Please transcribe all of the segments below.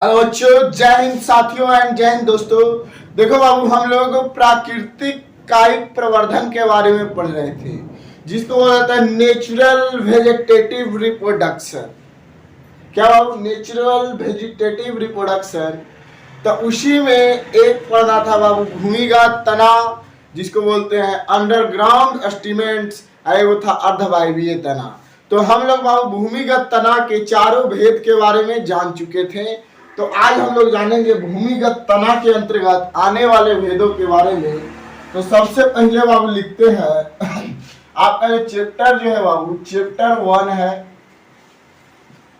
Hello बच्चों, जय हिंद साथियों एंड जय हिंद दोस्तों। देखो बाबू, हम लोग प्राकृतिक कायिक प्रवर्धन के बारे में पढ़ रहे थे, जिसको बोला जाता है नेचुरल वेजिटेटिव रिप्रोडक्शन। क्या बाबू? Natural vegetative reproduction. तो उसी में एक पढ़ना था बाबू भूमिगत तना, जिसको बोलते हैं अंडरग्राउंड स्टीमेंट्स, और वो था अर्धवायवीय तना। तो हम लोग बाबू भूमिगत तना के चारों भेद के बारे में जान चुके थे। तो आज हम लोग जानेंगे भूमिगत तना के अंतर्गत आने वाले भेदों के बारे में। तो सबसे पहले बाबू लिखते हैं आपका जो चैप्टर जो है बाबू, चैप्टर 1 है,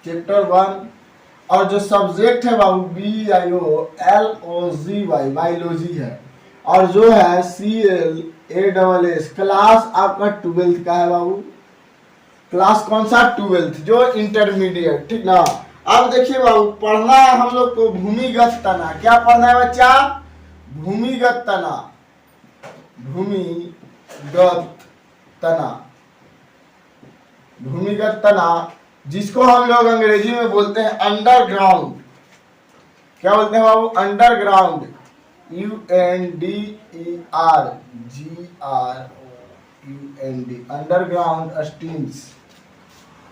चैप्टर 1। और जो सब्जेक्ट है बाबू BIOLOGY, बायोलॉजी है। और जो है CLASS, क्लास आपका 12th का है बाबू। क्लास कौन सा? 12th, जो इंटरमीडिएट, ठीक ना। अब देखिए बाबू, पढ़ना है हम लोग को भूमिगत तना। क्या पढ़ना है बच्चा? भूमिगत तना, भूमिगत तना, भूमिगत तना, जिसको हम लोग अंग्रेजी में बोलते हैं अंडरग्राउंड। क्या बोलते हैं बाबू? Underground, UNDERGROUND, underground stems,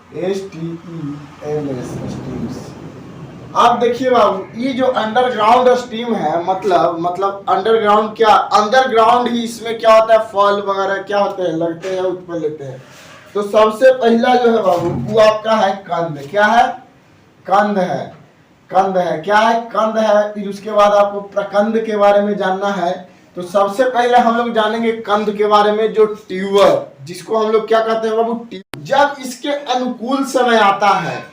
STEMS, stems. अब देखिए बाबू, ये जो अंडरग्राउंड स्टीम है, मतलब अंडरग्राउंड, क्या अंडरग्राउंड ही इसमें क्या होता है, फल वगैरह क्या होते हैं, लगते हैं, उत्पन्न लेते हैं। तो सबसे पहला जो है बाबू वो आपका है कंद। क्या है? कंद है, कंद है। क्या है? कंद है। फिर उसके बाद आपको प्रकंद के बारे में जानना है। तो सबसे पहले हम लोग जानेंगे कंद के बारे में, जो ट्यूबर, जिसको हम लोग क्या कहते हैं बाबू? जब इसके अनुकूल समय आता है,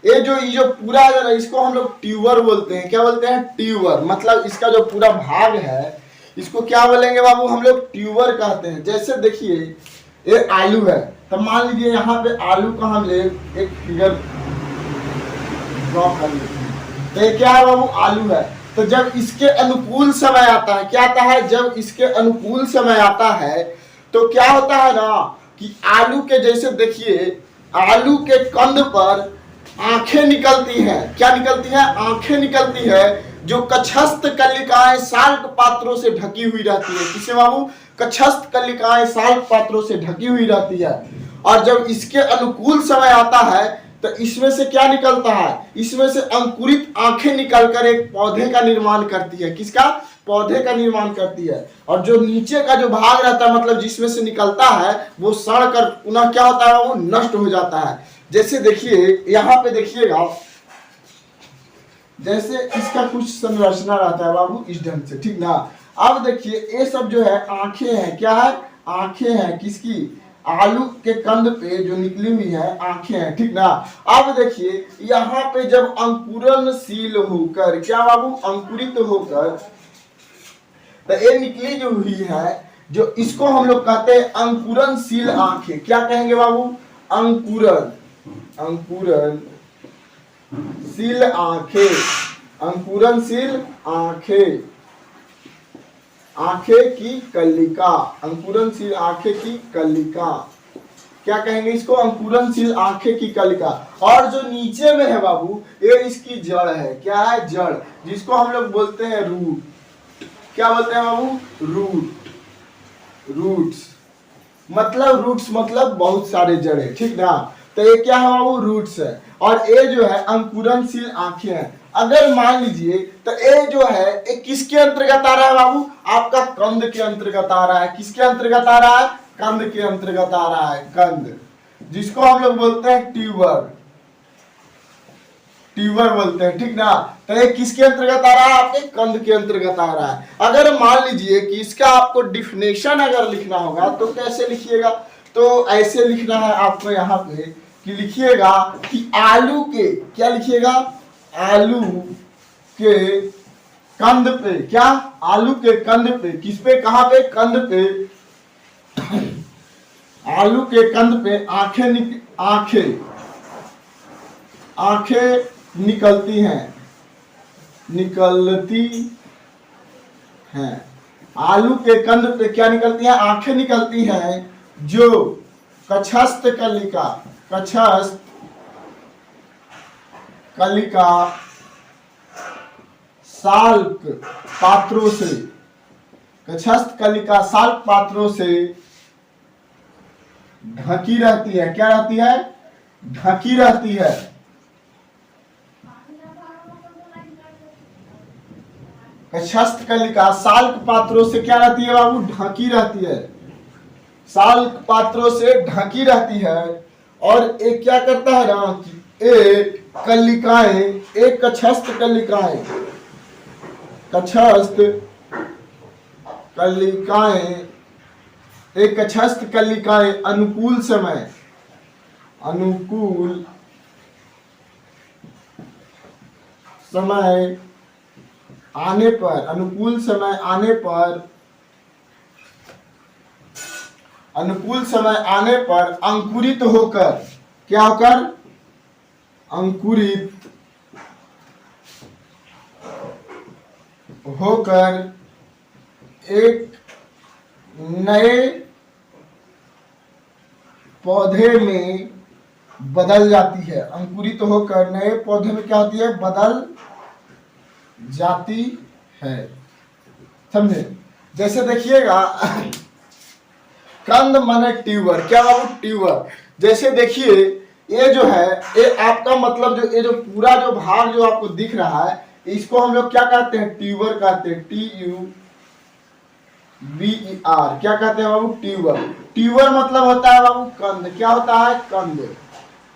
ये जो पूरा जो है, इसको हम लोग ट्यूबर बोलते हैं। क्या बोलते हैं? ट्यूबर। मतलब इसका जो पूरा भाग है, इसको क्या बोलेंगे बाबू? हम लोग ट्यूबर कहते हैं। जैसे देखिए, ये आलू है, तो मान लीजिए यहाँ पे आलू का हम ले एक फिगर ड्रॉ कर लेते हैं। तो ये क्या है बाबू? आलू है। तो जब इसके अनुकूल समय आता है, क्या आता है? जब इसके अनुकूल समय आता है, तो क्या होता है ना कि आलू के जैसे देखिए, आलू के कंद पर आंखें निकलती हैं। क्या निकलती है? आंखें निकलती है, जो कक्षस्थ कलिकाएं साल्क पात्रों से ढकी हुई रहती है। किसे बाबू? कक्षस्थ कलिकाएं साल्क पात्रों से ढकी हुई रहती है। और जब इसके अनुकूल समय आता है, तो इसमें से क्या निकलता है? इसमें से अंकुरित आंखें निकलकर एक पौधे का निर्माण करती है। किसका? पौधे का निर्माण करती है। और जो नीचे का जो भाग रहता है, मतलब जिसमें से निकलता है, वो सड़ कर पुनः क्या होता है? वो नष्ट हो जाता है। जैसे देखिए, यहाँ पे देखिएगा, जैसे इसका कुछ संरचना रहता है बाबू, इस ढंग से, ठीक ना। अब देखिए, ये सब जो है आंखें हैं। क्या है? आंखें हैं। किसकी? आलू के कंद पे जो निकली हुई है आंखें हैं, ठीक ना। अब देखिए, यहाँ पे जब अंकुरणशील होकर, क्या बाबू? अंकुरित होकर, तो ये निकली जो हुई है, जो इसको हम लोग कहते हैं अंकुरणशील आंखें। क्या कहेंगे बाबू? अंकुरण, अंकुरणशील आंखें, अंकुरणशील आंखें, आंखें की कलिका, अंकुरणशील आंखें की कलिका। क्या कहेंगे इसको? अंकुरणशील आंखें की कलिका। और जो नीचे में है बाबू, ये इसकी जड़ है। क्या है? जड़, जिसको हम लोग बोलते हैं रूट। क्या बोलते हैं बाबू? रूट, रूट्स, मतलब रूट्स मतलब बहुत सारे जड़े, ठीक ना। तो ये क्या है बाबू? रूट्स है। और ये जो है अंकुरणशील आंखें हैं। अगर मान लीजिए, तो ये जो है ये किसके अंतर्गत आ रहा है बाबू? आपका कंद के अंतर्गत आ रहा है। किसके अंतर्गत आ रहा है? कंद के अंतर्गत आ रहा है। कंद, जिसको हम लोग बोलते हैं ट्यूबर, ट्यूबर बोलते हैं, ठीक ना। तो ये किसके अंतर्गत आ रहा है? आपके कंद के अंतर्गत आ रहा है। अगर मान लीजिए कि इसका आपको डिफिनेशन अगर लिखना होगा, तो कैसे लिखिएगा? तो ऐसे लिखना है आपको यहाँ पे कि लिखिएगा कि आलू के, क्या लिखिएगा? आलू के कंद पे, क्या? आलू के कंद पे, किस पे? कहां पे? कंद पे। आलू के कंद पे आंखें आंखें निकलती हैं, निकलती हैं। आलू के कंद पे क्या निकलती हैं? आंखें निकलती हैं, जो कक्षस्थ कलिका, कक्षस्थ कलिका साल्क पात्रों से, कक्षस्थ कलिका साल्क पात्रों से ढकी रहती है। क्या रहती है? ढकी रहती है। कक्षस्थ कलिका साल्क पात्रों से क्या रहती है बाबू? ढकी रहती है। साल्क पात्रों से ढकी रहती है। और एक क्या करता है ना कि एक कलिकाएं, एक कक्षस्थ कलिकाएं, कक्षस्थ कलिकाएं, एक कक्षस्थ कलिकाएं अनुकूल समय, अनुकूल समय आने पर, अनुकूल समय आने पर, अनुकूल समय आने पर अंकुरित होकर, क्या होकर? अंकुरित होकर एक नए पौधे में बदल जाती है। अंकुरित होकर नए पौधे में क्या होती है? बदल जाती है। समझे? जैसे देखिएगा कंद माने ट्यूबर। क्या बाबू? ट्यूबर। जैसे देखिए ये जो है, ये आपका मतलब जो ये जो पूरा जो भाग जो आपको दिख रहा है, इसको हम लोग क्या कहते हैं? ट्यूबर कहते हैं। TUBER। क्या कहते हैं बाबू? ट्यूबर। ट्यूबर मतलब होता है बाबू कंद। क्या होता है? कंद।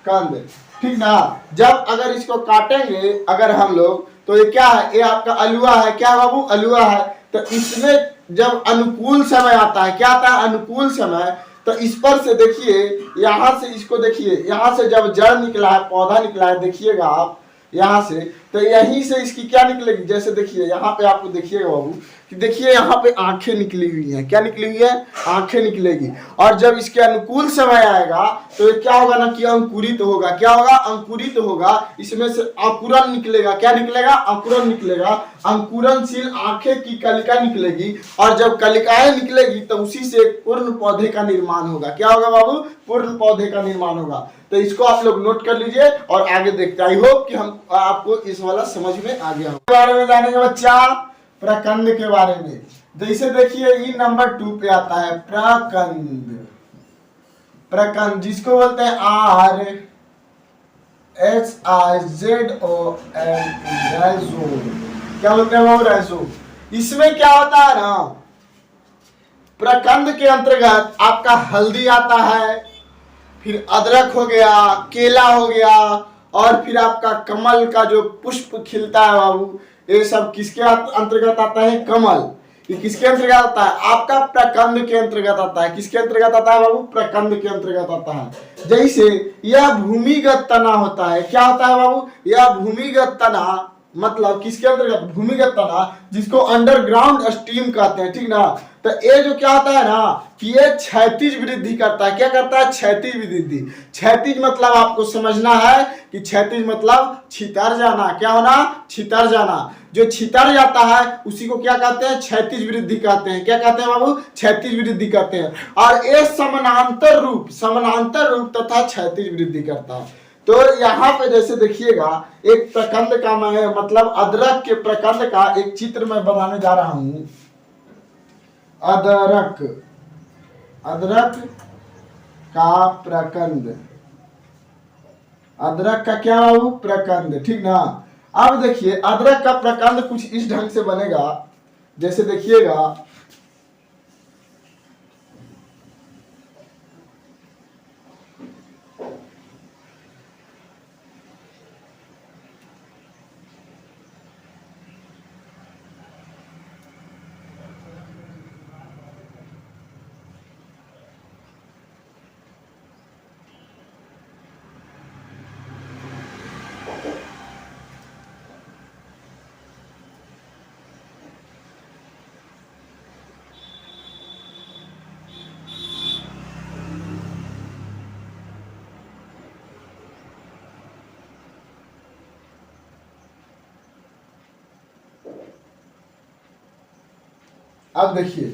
कंद, ठीक ना। जब अगर इसको काटेंगे अगर हम लोग, तो ये क्या है? ये आपका अलुआ है। क्या है बाबू? अलुआ है। तो इसमें जब अनुकूल समय आता है, क्या आता है? अनुकूल समय। तो इस पर से देखिए, यहां से इसको देखिए, यहां से जब जड़ निकला है, पौधा निकला है, देखिएगा आप यहां से, तो यहीं से इसकी क्या निकलेगी? जैसे देखिए यहाँ पे आपको देखिएगा बाबू कि देखिए यहाँ पे आंखें निकली हुई हैं। क्या निकली हुई है? आंखें निकलेगी। और जब इसके अनुकूल समय आएगा तो ये क्या होगा ना कि अंकुरित होगा। क्या होगा? अंकुरित होगा। इसमें से अंकुरन निकलेगा। क्या निकलेगा? अंकुरन निकलेगा। अंकुरनशील आंखें की कलिका निकलेगी। और जब कलिकाएं निकलेगी तो उसी से पूर्ण पौधे का निर्माण होगा। क्या होगा बाबू? पूर्ण पौधे का निर्माण होगा। तो इसको आप लोग नोट कर लीजिए और आगे देखते हैं। आई होप कि हम आपको इस वाला समझ में आ गया। बारे में जानेंगे बच्चा, प्रकंद के बारे में। जैसे देखिए ई नंबर 2 पे आता है प्रकंद। प्रकंद जिसको बोलते हैं RHIZOM, राइजोम। क्या बोलते हैं वो? राइजोम। इसमें क्या होता है ना, प्रकंद के अंतर्गत आपका हल्दी आता है, फिर अदरक हो गया, केला हो गया, और फिर आपका कमल का जो पुष्प खिलता है बाबू, ये सब किसके अंतर्गत आता है? कमल। ये किसके अंतर्गत आता है? आपका प्रकंद के अंतर्गत आता है। किसके अंतर्गत आता है बाबू? प्रकंद के अंतर्गत आता है। जैसे यह भूमिगत तना होता है। क्या होता है बाबू? यह भूमिगत तना मतलब किसके अंतर्गत? भूमिगत तना, जिसको अंडरग्राउंड स्टीम कहते हैं, ठीक ना। तो ये जो क्या होता है ना कि ये क्षैतिज वृद्धि करता है। क्या करता है? क्षैतिज वृद्धि। क्षैतिज मतलब आपको समझना है कि क्षैतिज मतलब छितर जाना। क्या होना? छितर जाना। जो छितर जाता है उसी को क्या कहते हैं? क्षैतिज वृद्धि कहते हैं। क्या कहते हैं बाबू? क्षैतिज वृद्धि कहते हैं। और ये समानांतर रूप तथा क्षैतिज वृद्धि करता है। तो यहाँ पे जैसे देखिएगा एक प्रकंद का मैं मतलब अदरक के प्रकंद का एक चित्र मैं बनाने जा रहा हूं। अदरक, अदरक का प्रकंद, अदरक का क्या बाबू? प्रकंद, ठीक ना। अब देखिए अदरक का प्रकंद कुछ इस ढंग से बनेगा। जैसे देखिएगा अब देखिए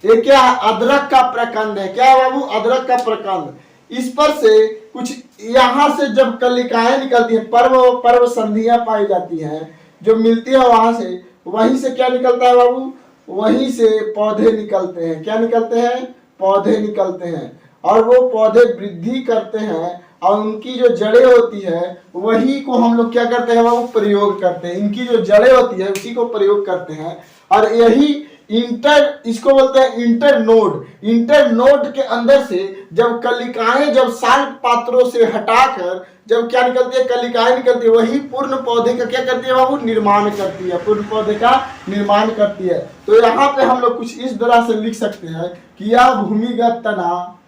ये क्या है? अदरक का प्रकंद है। क्या है बाबू? अदरक का प्रकंद। इस पर से कुछ यहां से जब कलिकाएं निकलती हैं, पर्व संधियां पाई जाती हैं, जो मिलती है वहां से वहीं से क्या निकलता है बाबू, वहीं से पौधे निकलते हैं। क्या निकलते हैं, पौधे निकलते हैं। और वो पौधे वृद्धि करते हैं और उनकी जो जड़ें होती है वही को हम लोग क्या करते हैं बाबू, प्रयोग करते हैं। इनकी जो जड़ें होती है उसी को प्रयोग करते हैं। और यही इसको बोलते हैं इंटरनोड। इंटरनोड के अंदर से जब कलिकाएं जब साल्क पात्रों से हटाकर जब क्या निकलती है, कलिकाएं निकलती है, वही पूर्ण पौधे का क्या करती है बाबू, निर्माण करती है, पूर्ण पौधे का निर्माण करती है। तो यहाँ पे हम लोग कुछ इस तरह से लिख सकते हैं कि यह भूमिगत तना,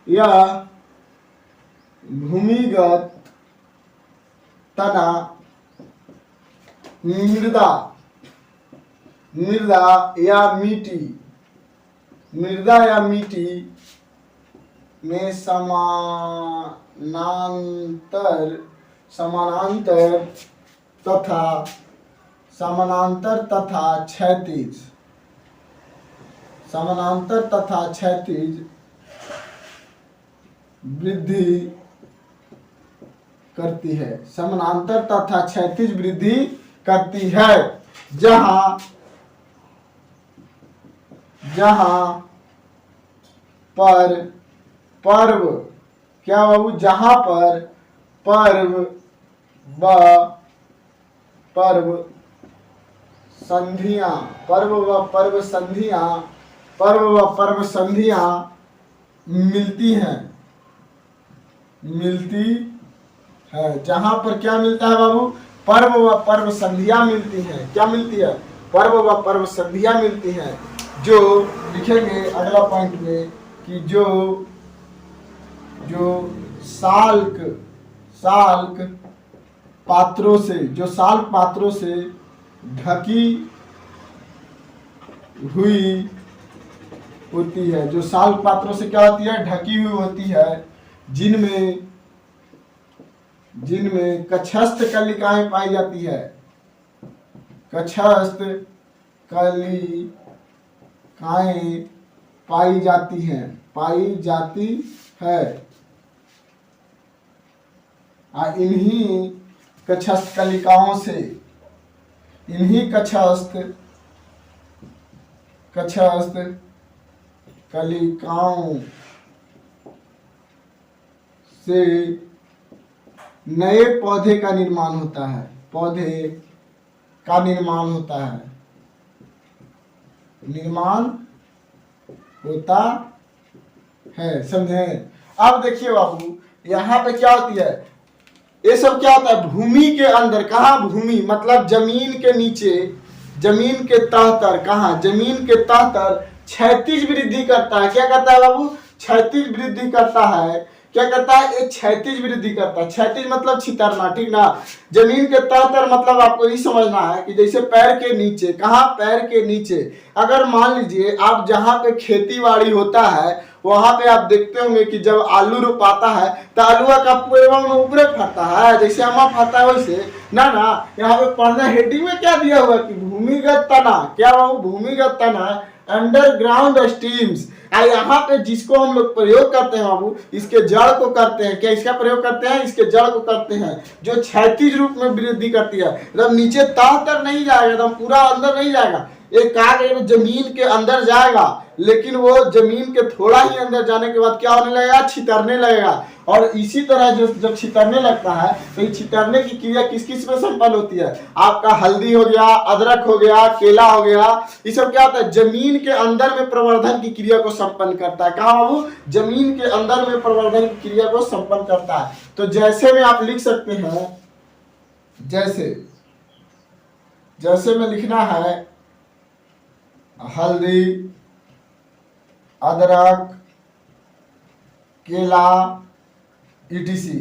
यह भूमिगत तना मृदा या मिट्टी में समानांतर तथा क्षैतिज वृद्धि करती है। समानांतर तथा क्षैतिज वृद्धि करती है। जहां पर पर्व क्या बाबू, जहां पर पर्व व पर्व संधियां मिलती है। जहां पर क्या मिलता है बाबू, पर्व व पर्व संधियां मिलती हैं। क्या मिलती है, पर्व व पर्व संधियां मिलती हैं। जो लिखेंगे अगला पॉइंट में कि जो साल्क पात्रों से ढकी हुई होती है, जो साल्क पात्रों से क्या होती है, ढकी हुई होती है, जिनमें कक्षस्थ कलिकाएं पाई जाती है। कक्षस्थ कलिकाएं पाई जाती है। इन्हीं कक्षस्थ कलिकाओं से नए पौधे का निर्माण होता है। समझे। अब देखिए बाबू, यहाँ पे क्या होती है, ये सब क्या होता है, भूमि के अंदर। कहाँ भूमि, मतलब जमीन के नीचे, जमीन के तह तर। कहाँ, जमीन के तह तर क्षैतिज वृद्धि करता है। क्या करता है बाबू, क्षैतिज वृद्धि करता है। क्या करता है, एक क्षैतिज वृद्धि करता है। क्षैतिज मतलब छितरना, ठीक ना। जमीन के तह तर मतलब आपको ये समझना है कि जैसे पैर के नीचे। कहाँ, पैर के नीचे। अगर मान लीजिए आप जहाँ पे खेती बाड़ी होता है वहां पे आप देखते होंगे कि जब आलू रोपाता है तो आलूआ का पेड़वा में ऊपरे फरता है, जैसे हमा फरता है वैसे ना। यहाँ पे पढ़ना हेडिंग में क्या दिया हुआ कि भूमिगत तना। क्या बाबू, भूमिगत तना, अंडरग्राउंड स्टीम्स। यहाँ पे जिसको हम लोग प्रयोग करते हैं बाबू, इसके जड़ को करते हैं। क्या इसका प्रयोग करते हैं, इसके जड़ को करते हैं, जो क्षैतिज रूप में वृद्धि करती है। एकदम नीचे तह तर नहीं जाएगा, एकदम पूरा अंदर नहीं जाएगा। एक कार्य जमीन के अंदर जाएगा, लेकिन वो जमीन के थोड़ा ही अंदर जाने के बाद क्या होने लगेगा, छितरने लगेगा। और इसी तरह जब छितरने लगता है तो ये छितरने की क्रिया किस किस में संपन्न होती है, आपका हल्दी हो गया, अदरक हो गया, केला हो गया, ये सब क्या होता है, जमीन के अंदर में प्रवर्धन की क्रिया को संपन्न करता है। कहाँ बाबू, जमीन के अंदर में प्रवर्धन की क्रिया को संपन्न करता है। तो जैसे में आप लिख सकते हैं, जैसे में लिखना है हल्दी, अदरक, केला, ईटीसी।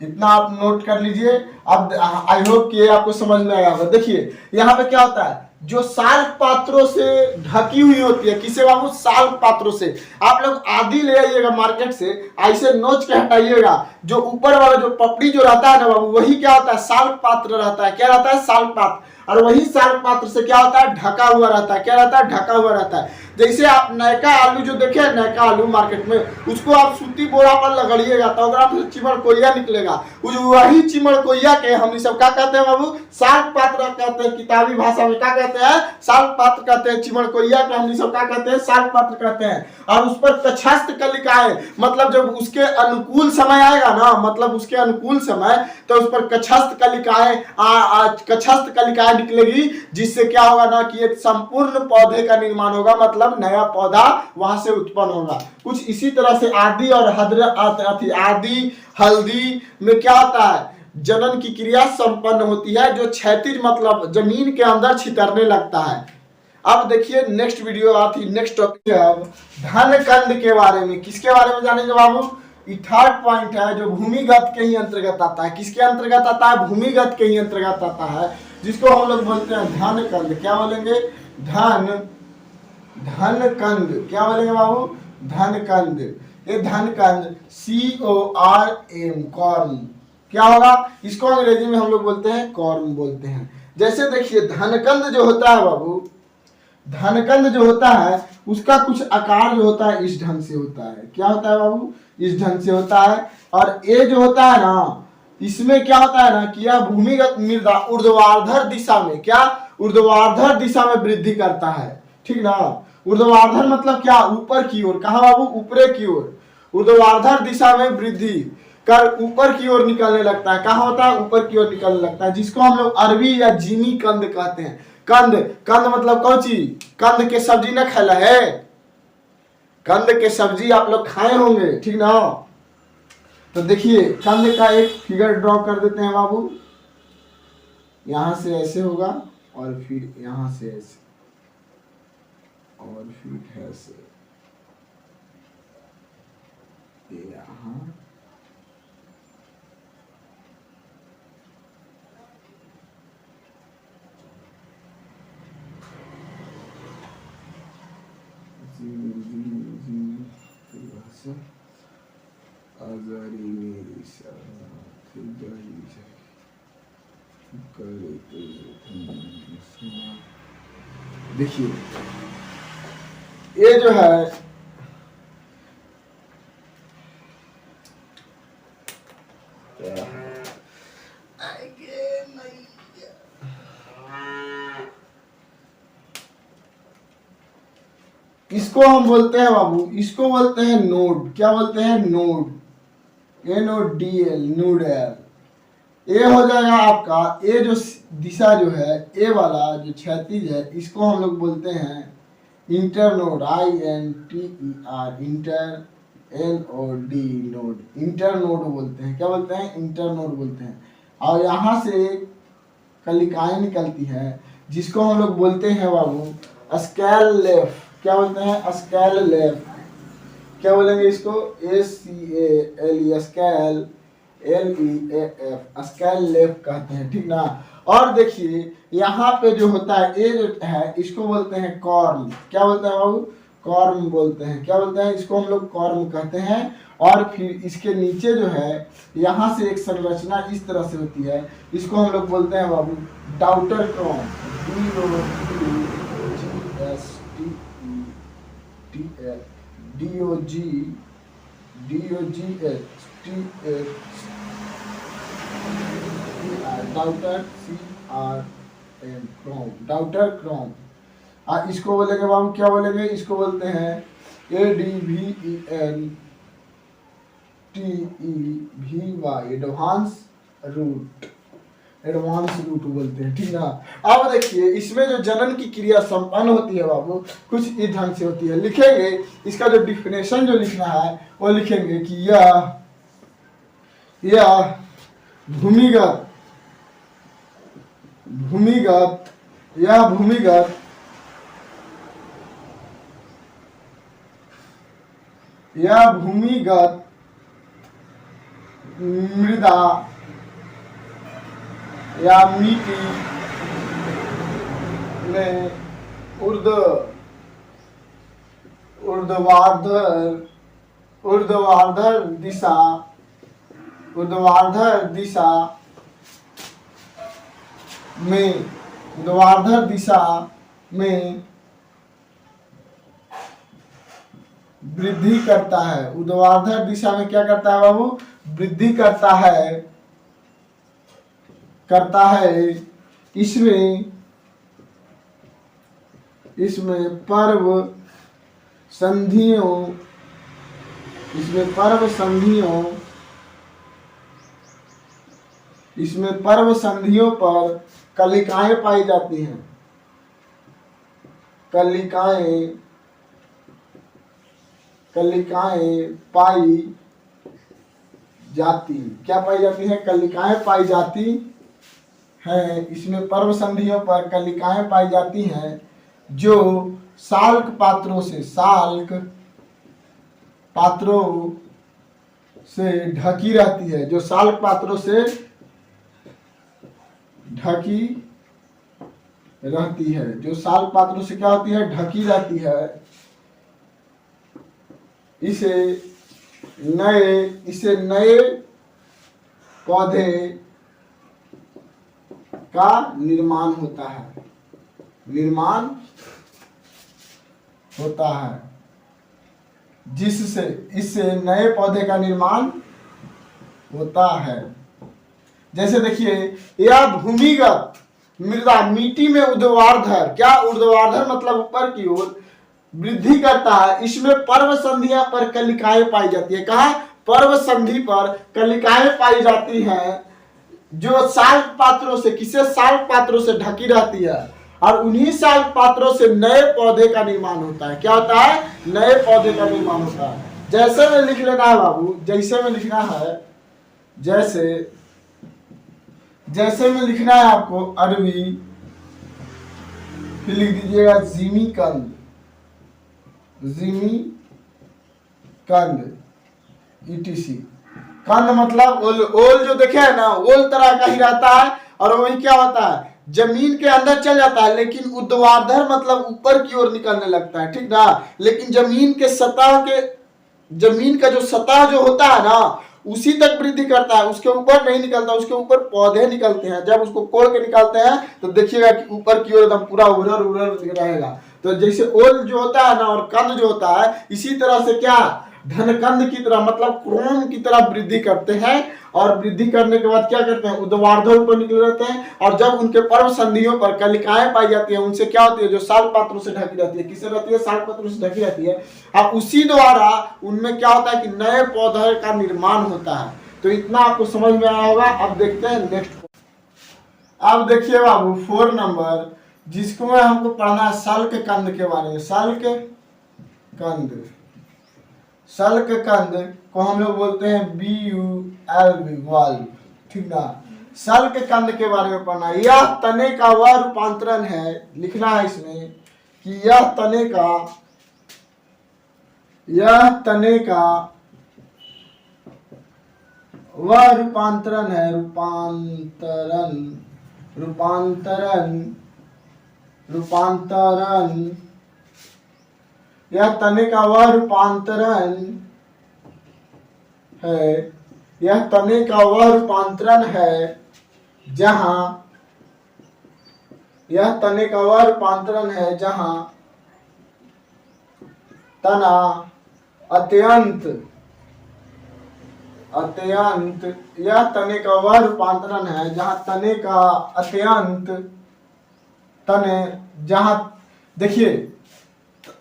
इतना आप नोट कर लीजिए। अब आई होप कि आपको समझ में आया होगा। देखिए यहाँ पे क्या होता है, जो साल्क पात्रों से ढकी हुई होती है। किसे बाबू, साल्क पात्रों से। आप लोग आदि ले आइएगा मार्केट से, ऐसे नोच के हटाइएगा। जो ऊपर वाला जो पपड़ी जो रहता है ना बाबू, वही क्या होता है, साल्क पात्र रहता है। क्या रहता है, साल्क पात्र। और वही साल्क पात्र से क्या होता है, ढका हुआ रहता है। क्या रहता है, ढका हुआ रहता है। जैसे आप नयका आलू जो देखे हैं, नयका आलू मार्केट में, उसको आप सूती बोरा पर लगड़िएगा तो अगर चिमड़ कोइया निकलेगा। वही चिमड़ कोइया के हम सब क्या कहते हैं बाबू, साल्ट पात्र कहते हैं। किताबी भाषा में क्या कहते हैं, साल्ट पात्र कहते हैं। चिमड़ कोइया के हम सब क्या कहते हैं, साल्ट पात्र कहते हैं। और उस पर कछस्त कलिकाएं, मतलब जब उसके अनुकूल समय आएगा ना, मतलब उसके अनुकूल समय, तो उस पर कछस्त कलिकाएं निकलेगी, जिससे क्या होगा ना कि एक संपूर्ण पौधे का निर्माण होगा, मतलब नया पौधा वहां से उत्पन्न होगा। कुछ इसी तरह से आदि और आदि हल्दी में क्या होता है, जनन की क्रिया संपन्न होती है, जो क्षैतिज मतलब जमीन के अंदर छितरने लगता है। अब देखिए नेक्स्ट वीडियो आती, नेक्स्ट टॉपिक है अब धन कंद के बारे में। किसके बारे में जानेंगे बाबू, ये थर्ड पॉइंट है जो भूमिगत के ही अंतर्गत आता है। किसके अंतर्गत आता है, भूमिगत के ही अंतर्गत आता है, जिसको हम लोग बोलते हैं धन कंद। क्या बोलेंगे, धन कंद। क्या बोलेंगे बाबू, धन कंद। ये धन कंद CORM, कॉर्म। क्या होगा, इसको अंग्रेजी में हम लोग बोलते हैं कॉर्म बोलते हैं। जैसे देखिए धनकंद जो होता है बाबू, धनकंद जो होता है उसका कुछ आकार जो होता है इस ढंग से होता है। क्या होता है बाबू, इस ढंग से होता है। और ये जो होता है ना, इसमें क्या होता है ना कि यह भूमिगत मृदा ऊर्ध्वाधर दिशा में, क्या ऊर्ध्वाधर दिशा में वृद्धि करता है, ठीक ना। ऊर्ध्वाधर मतलब क्या, ऊपर की ओर। कहा बाबू, ऊपरे की ओर। ऊर्ध्वाधर दिशा में वृद्धि कर ऊपर की ओर निकलने लगता है। कहाँ होता है, ऊपर की ओर निकलने लगता है, जिसको हम लोग अरबी या जीमी कंद कहते हैं। कंद, कंद मतलब कौन चीज, कंद के सब्जी न खाला है, कंद के सब्जी आप लोग खाए होंगे, ठीक ना। तो देखिए कंद का एक फिगर ड्रॉ कर देते हैं बाबू। यहां से ऐसे होगा और फिर यहां से ऐसे और फिर ऐसे, यहां देखिए ये जो है इसको हम बोलते हैं बाबू, इसको बोलते हैं नोड। क्या बोलते हैं, नोड, NODL, नोडल। ये हो जाएगा आपका, ये जो दिशा जो है, ए वाला जो क्षैतिज है, इसको हम लोग बोलते हैं internode, INTER, inter, NOD, node, internode बोलते हैं। क्या बोलते हैं, इंटरनोड बोलते हैं। और यहाँ से कलिकाएं निकलती है, जिसको हम लोग बोलते हैं बाबू स्कैलेफ। क्या बोलते हैं, स्कैलेफ। क्या बोलेंगे इसको, SCALE, स्कैल, LEAF, स्कैलेफ कहते हैं, ठीक ना। और देखिए यहाँ पे जो होता है, ये जो है इसको बोलते हैं कॉर्म। क्या बोलते हैं बाबू, कॉर्म बोलते हैं। क्या बोलते हैं, इसको हम लोग कॉर्म कहते हैं। और फिर इसके नीचे जो है, यहाँ से एक संरचना इस तरह से होती है, इसको हम लोग बोलते हैं बाबू डाउटर क्रॉम, डाउटर CRM, डाउटर क्रॉम। इसको बोलेंगे बाबू, क्या बोलेंगे, इसको बोलते हैं ADVENTEVY, advance route, advance route बोलते हैं, ठीक ना। अब देखिए इसमें जो जनन की क्रिया संपन्न होती है बाबू, कुछ इस ढंग से होती है। लिखेंगे इसका जो डिफिनेशन जो लिखना है वो लिखेंगे कि यह भूमिगत मृदा या मिट्टी में ऊर्ध्वाधर दिशा में वृद्धि करता है। ऊर्ध्वाधर दिशा में क्या करता है बाबू? वृद्धि करता है, इसमें पर्व संधियों पर कलिकाएं पाई जाती हैं। कलिकाएं पाई जाती, क्या पाई जाती है? कलिकाएं पाई जाती हैं। इसमें पर्व संधियों पर कलिकाएं पाई जाती हैं जो साल्क पात्रों से ढकी रहती है, जो साल्क पात्रों से ढकी रहती है, जो साल्क पात्रों से क्या होती है? ढकी रहती है। इसे नए पौधे का निर्माण होता है, इससे नए पौधे का निर्माण होता है। जैसे देखिए, यह भूमिगत मृदा मिट्टी में ऊर्ध्वाधर, क्या ऊर्ध्वाधर मतलब ऊपर की ओर वृद्धि करता है। इसमें पर्व संधियां पर कलिकाएं पाई जाती है। कहा? पर्व संधि पर कलिकाएं पाई जाती हैं जो साल्क पात्रों से, किसे? साल्क पात्रों से ढकी रहती है, और उन्हीं साल्क पात्रों से नए पौधे का निर्माण होता है। क्या होता है? नए पौधे का निर्माण होता है। जैसे में लिख लेना है बाबू, जैसे में लिखना है, जैसे में लिखना है आपको अरबी, फिर लिख दीजिएगा जिमी कंद ETC। कंद मतलब ओल। ओल जो देखे है ना, ओल तरह का ही रहता है, और वही क्या होता है? जमीन के अंदर चल जाता है, लेकिन ऊर्ध्वाधर मतलब ऊपर की ओर निकलने लगता है, ठीक ना। लेकिन जमीन का जो सतह जो होता है ना, उसी तक वृद्धि करता है, उसके ऊपर नहीं निकलता। उसके ऊपर पौधे निकलते हैं। जब उसको कोड़ के निकालते हैं तो देखिएगा कि ऊपर की ओर एकदम पूरा उभर रहेगा। तो जैसे ओल जो होता है ना, और कंद जो होता है, इसी तरह से क्या? धनकंद की तरह मतलब क्रोम की तरह वृद्धि करते हैं, और वृद्धि करने के बाद क्या करते हैं? ऊर्ध्वाधर ऊपर निकले रहते हैं। और जब उनके पर्व संधियों पर कलिकाएं पाई जाती है, उनसे क्या होती है? जो साल्क पात्रों से ढकी रहती है। किससे रहती है? साल्क पात्रों से ढकी रहती है। अब उसी द्वारा उनमें क्या होता है कि नए पौधे का निर्माण होता है। तो इतना आपको समझ में आया होगा। अब देखते हैं नेक्स्ट। अब देखिए बाबू 4 नंबर, जिसको हमको पढ़ना है सल्क कंद के बारे में। सल्क कंद को हम लोग बोलते हैं BULB, वाल्व, ठीक ना। सल्क कंद के बारे में पढ़ना। यह तने का वह रूपांतरण है, लिखना है इसमें कि यह तने का वह रूपांतरण है, रूपांतरण। यह तने का वह रूपांतरण है, जहां तना अत्यंत यह तने का वह रूपांतरण है जहां तने का अत्यंत देखिए,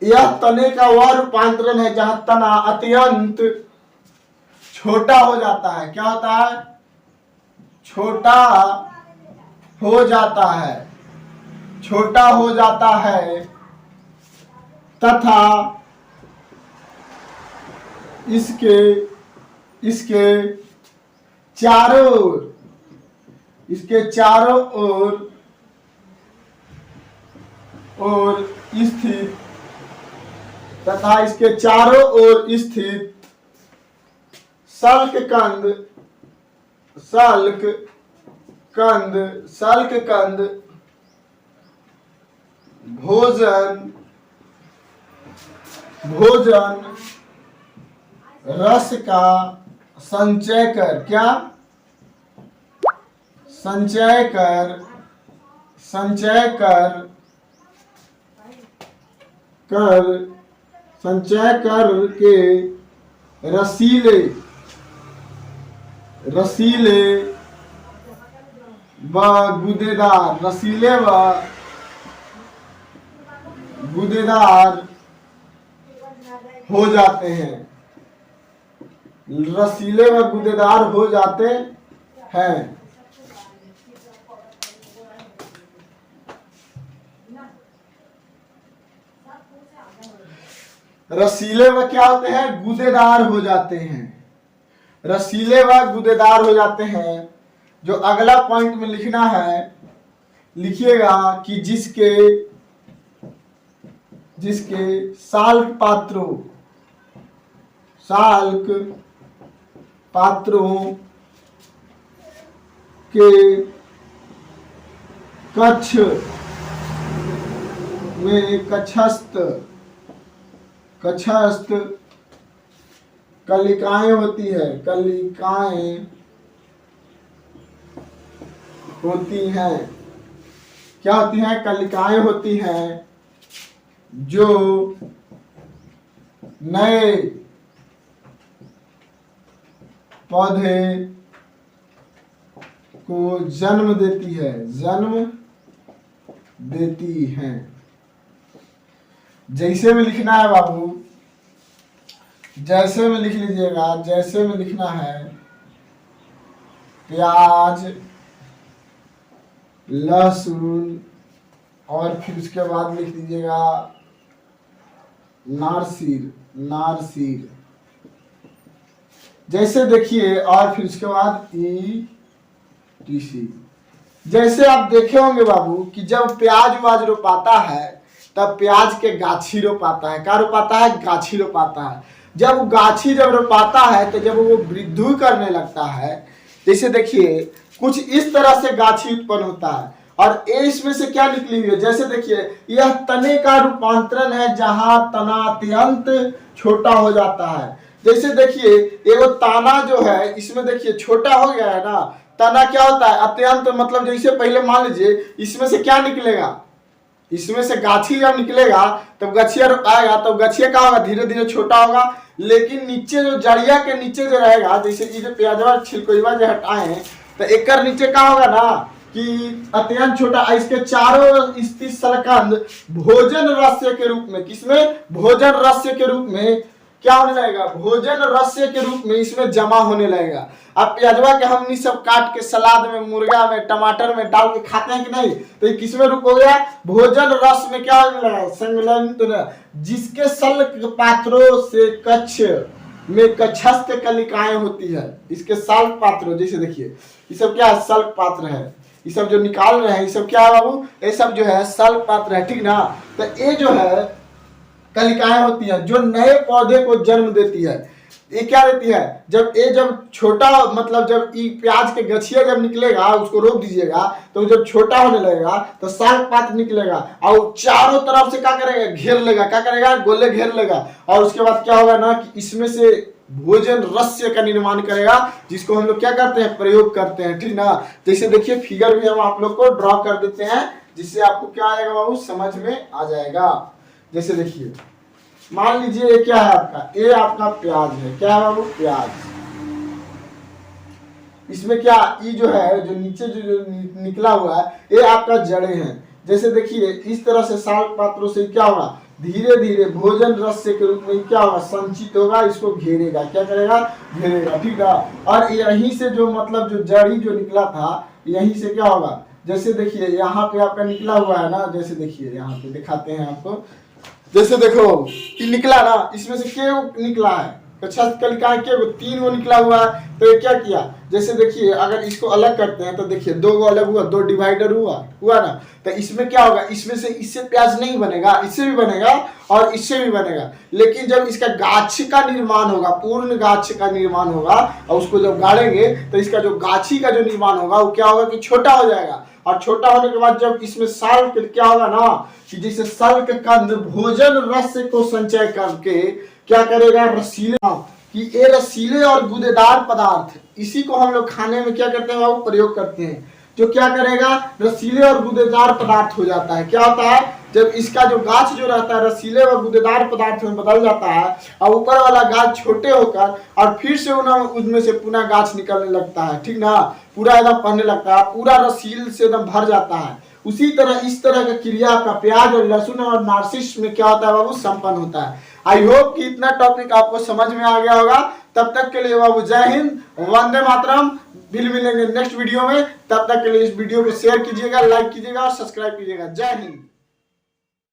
यह तने का वह रूपांतरण है जहां तना अत्यंत छोटा हो जाता है। क्या होता है? छोटा हो जाता है तथा इसके चारों ओर स्थित सल्क कंद भोजन रस का संचय कर संचय करके रसीले रसीले व गूदेदार, रसीले व गूदेदार हो जाते हैं, रसीले व गूदेदार हो जाते हैं। रसीले व क्या होते हैं? गूदेदार हो जाते हैं, रसीले व गूदेदार हो जाते हैं। जो अगला पॉइंट में लिखना है, लिखिएगा कि जिसके साल्क पात्रों के कक्ष में कक्षस्थ कलिकाएं होती है, क्या होती हैं? कलिकाएं होती हैं जो नए पौधे को जन्म देती हैं। जैसे में लिखना है बाबू, जैसे में लिख लीजिएगा। जैसे में लिखना है प्याज, लहसुन और फिर उसके बाद लिख दीजिएगा नारसीर। जैसे देखिए, और फिर उसके बाद ETC। जैसे आप देखे होंगे बाबू कि जब प्याज रोपाता है तब प्याज के गाछी रोपाता है। क्या रोपाता है? गाछी रोपाता है। जब गाछी रोपाता है तो जब वो वृद्धि करने लगता है, जैसे देखिए कुछ इस तरह से गाछी उत्पन्न होता है और इसमें से क्या निकली हुई है? जैसे देखिए यह तने का रूपांतरण है जहां तना अत्यंत छोटा हो जाता है। जैसे देखिए एगो ताना जो है, इसमें देखिए छोटा हो गया है ना। तना क्या होता है? अत्यंत, मतलब जैसे पहले मान लीजिए इसमें से क्या निकलेगा? इसमें से गाछी जब निकलेगा तब गछिया आएगा, तब गछिया क्या होगा? धीरे धीरे छोटा होगा। लेकिन नीचे जो जड़िया के नीचे जो रहेगा, जैसे ये जो प्याजवा छिलकोइवा जो हटाए तो एक नीचे क्या होगा ना कि अत्यंत छोटा। इसके चारों स्थित सलकंद भोजन रस्य के रूप में, किसमें? भोजन रस्य के रूप में क्या होने लगेगा? भोजन रस्य के रूप में इसमें जमा होने लगेगा। अब प्याजवा के हमनी सब काट के सलाद में, मुर्गा में, टमाटर में डाल के खाते हैं कि नहीं? तो ये किसमें रूप हो गया? भोजन रस में क्या होने लगा? संलग्न, जिसके सल्क पात्रों से कक्ष में कक्षस्थ कलिकाएं होती है। इसके सल्क पात्रों, जैसे देखिए ये सब क्या है? सल्क पात्र है। ये सब जो निकाल रहे हैं ये सब क्या है बाबू? ये सब जो है सल्क पात्र है, ठीक ना। तो ये जो है कलिकाएं होती हैं जो नए पौधे को जन्म देती है। ये क्या देती है? जब छोटा, मतलब जब ये प्याज के गछिया जब निकलेगा, उसको रोक दीजिएगा तो जब छोटा होने लगेगा तो साग पात निकलेगा और चारों तरफ से क्या करेगा? घेर लेगा। क्या करेगा? गोले घेर लेगा। और उसके बाद क्या होगा ना कि इसमें से भोजन रस्य का निर्माण करेगा, जिसको हम लोग क्या करते हैं? प्रयोग करते हैं, ठीक ना। जैसे देखिए फिगर भी हम आप लोग को ड्रॉ कर देते हैं, जिससे आपको क्या आएगा बाबू? समझ में आ जाएगा। जैसे देखिए मान लीजिए ये क्या है आपका? ये आपका प्याज है। क्या है बाबू? प्याज। इसमें क्या ये जो है, जो नीचे जो निकला हुआ है, ये आपका जड़े हैं। जैसे देखिए इस तरह से साग पात्रों से क्या होगा? धीरे धीरे भोजन रस्य के रूप में क्या होगा? संचित होगा, इसको घेरेगा। क्या करेगा? घेरेगा, ठीक है। और यहीं से जो, मतलब जो जड़ी जो निकला था, यहीं से क्या होगा? जैसे देखिए यहाँ पे आपका निकला हुआ है ना, जैसे देखिए यहाँ पे दिखाते हैं आपको। जैसे देखो कि निकला ना, इसमें से क्या निकला है? कक्षस्थ कलिकाएं क्या? 3 गो निकला हुआ है। तो ये क्या किया? जैसे देखिए अगर इसको अलग करते हैं तो देखिए 2 गो अलग हुआ, 2 डिवाइडर हुआ ना। तो इसमें क्या होगा? इसमें से इससे प्याज नहीं बनेगा, इससे भी बनेगा और इससे भी बनेगा। लेकिन जब इसका गाछ का निर्माण होगा, पूर्ण गाछ का निर्माण होगा और उसको जब गाड़ेंगे तो इसका जो गाछी का जो निर्माण होगा वो क्या होगा कि छोटा हो जाएगा। और छोटा होने के बाद जब इसमें सल्क क्या होगा ना कि जैसे सल्क कंद भोजन रस को संचय करके क्या करेगा? रसीले, कि ये रसीले और गूदेदार पदार्थ, इसी को हम लोग खाने में क्या करते हैं बाबू? प्रयोग करते हैं। जो क्या करेगा, रसीले और गूदेदार पदार्थ हो जाता है। क्या होता है, जब इसका जो गाछ जो रहता है रसीले और गूदेदार पदार्थ में बदल जाता है और ऊपर वाला गाछ छोटे होकर और फिर से उसमें से पुनः गाछ निकलने लगता है, ठीक ना, पूरा एकदम पड़ने लगता है, पूरा रसील से एकदम भर जाता है। उसी तरह इस तरह का क्रिया आपका प्याज और लहसुन और नार्सिस में क्या होता है बाबू, संपन्न होता है। आई होप कि इतना टॉपिक आपको समझ में आ गया होगा। तब तक के लिए बाबू जय हिंद, वंदे मातरम। फिर मिलेंगे नेक्स्ट वीडियो में, तब तक के लिए इस वीडियो को शेयर कीजिएगा, लाइक कीजिएगा और सब्सक्राइब कीजिएगा। जय हिंद।